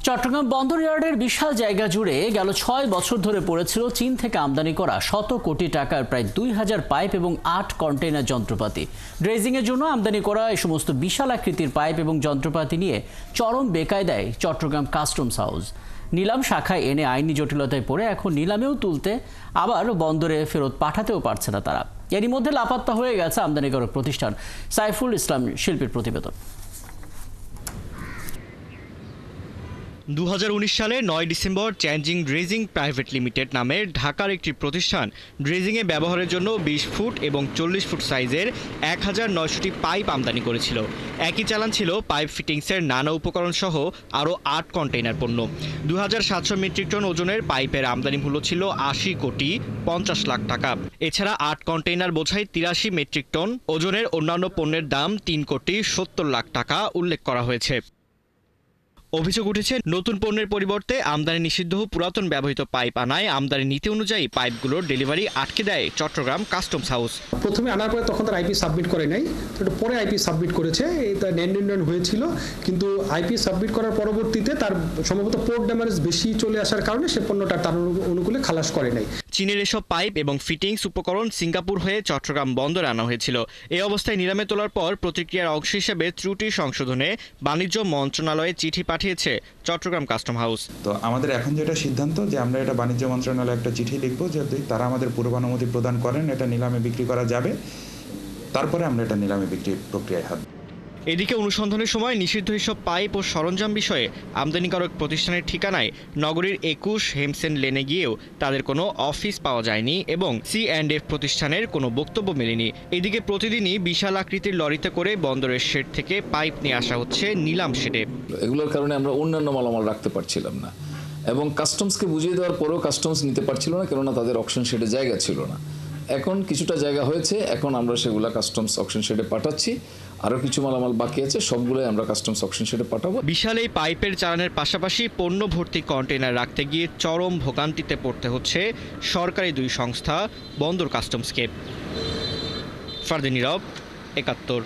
চট্টগ্রাম বন্দর ইয়ার্ডের বিশাল জায়গা জুড়ে গেল ৬ বছর ধরে পড়েছিল চীন থেকে আমদানি করা শত কোটি টাকার প্রায় ২,০০০ পাইপ এবং ৮ কন্টেইনার যন্ত্রপাতি। ড্রেজিংয়ের জন্য আমদানি করা এই সমস্ত বিশাল আকৃতির পাইপ এবং যন্ত্রপাতি নিয়ে চরম বেকায়দায় চট্টগ্রাম কাস্টমস হাউস। নিলাম শাখায় এনে আইনি জটিলতায় পড়ে এখন নিলামেও তুলতে আবার বন্দরে ফেরত পাঠাতেও পারছে না তারা। এরই মধ্যে লাপাত্তা হয়ে গেছে আমদানিকারক প্রতিষ্ঠান সাইফুল ইসলাম শিল্পীর প্রতিবেদন। ২০১৯ সালে ৯ ডিসেম্বর চ্যানজিং ড্রেজিং প্রাইভেট লিমিটেড নামের ঢাকার একটি প্রতিষ্ঠান ড্রেজিংয়ে ব্যবহারের জন্য ২০ ফুট এবং ৪০ ফুট সাইজের ১,৯০০টি পাইপ আমদানি করেছিল। একই চালান ছিল পাইপ ফিটিংসের নানা উপকরণ সহ আরও ৮ কন্টেইনার পণ্য। ২,৭০০ মেট্রিক টন ওজনের পাইপের আমদানি মূল্য ছিল ৮০ কোটি ৫০ লাখ টাকা। এছাড়া ৮ কন্টেইনার বোঝাই ৮৩ মেট্রিক টন ওজনের অন্যান্য পণ্যের দাম ৩ কোটি ৭০ লাখ টাকা উল্লেখ করা হয়েছে। অভিযোগ উঠেছে নতুন পণ্যের পরিবর্তে আমদানি নিষিদ্ধ পুরাতন ব্যবহৃত পাইপ আনায় আমদানি নীতি অনুযায়ী পাইপগুলোর ডেলিভারি আটকে দেয় চট্টগ্রাম কাস্টমস হাউস। প্রথমে আনার পরে তখন তার আইপি সাবমিট করে নাই, তো পরে আইপি সাবমিট করেছে। এটা ন্যান হয়েছিল, কিন্তু আইপি সাবমিট করার পরবর্তীতে তার সম্ভবত পোর্ট ড্যামেজ বেশি চলে আসার কারণে সে পণ্যটা তার অনুকূলে খালাস করে নাই। চীনের এসব পাইপ এবং ফিটিংস উপকরণ সিঙ্গাপুর হয়ে চট্টগ্রাম বন্দরে আনা হয়েছিল। এই অবস্থায় নিলামে তোলার পর প্রতিক্রিয়ার অংশ হিসেবে ত্রুটি সংশোধনে বাণিজ্য মন্ত্রণালয়ে চিঠি পাঠিয়েছে চট্টগ্রাম কাস্টম হাউস। তো আমাদের এখন যেটা সিদ্ধান্ত যে আমরা এটা বাণিজ্য মন্ত্রণালয়ে একটা চিঠি লিখবো, যদি তারা আমাদের পূর্বানুমতি প্রদান করেন এটা নিলামে বিক্রি করা যাবে, তারপরে আমরা এটা নিলামে বিক্রি প্রক্রিয়ায় হাত। এদিকে অনুসন্ধানের সময় নিষিদ্ধ এসব পাইপ ও সরঞ্জাম বিষয়ে আমদানিকারক প্রতিষ্ঠানের ঠিকানায় নগরীর ২১ হেমসেন লেনে গিয়েও তাদের কোনো অফিস পাওয়া যায়নি এবং C&F প্রতিষ্ঠানের কোনো বক্তব্য মেলেনি। এদিকে প্রতিদিনই বিশাল আকৃতির লরিতে করে বন্দরের শেড থেকে পাইপ নিয়ে আসা হচ্ছে নিলাম শেডে। এগুলোর কারণে আমরা অন্যান্য মালামাল রাখতে পারছিলাম না এবং কাস্টমসকে বুঝিয়ে দেওয়ার পরেও কাস্টমস নিতে পারছিল না, কেননা তাদের অকশন শেডে জায়গা ছিল না। এখন কিছুটা জায়গা হয়েছে, এখন আমরা সেগুলা কাস্টমস অকশন শেডে পাঠাচ্ছি। আরও কিছু মালামাল বাকি আছে, সবগুলোই আমরা কাস্টমস অকশন শেডে পাঠাবো। বিশাল এই পাইপের চালানের পাশাপাশি পণ্য ভর্তি কন্টেইনার রাখতে গিয়ে চরম ভোগান্তিতে পড়তে হচ্ছে সরকারি দুই সংস্থা বন্দর কাস্টমসকে। ফারদিন নীরব, ৭১।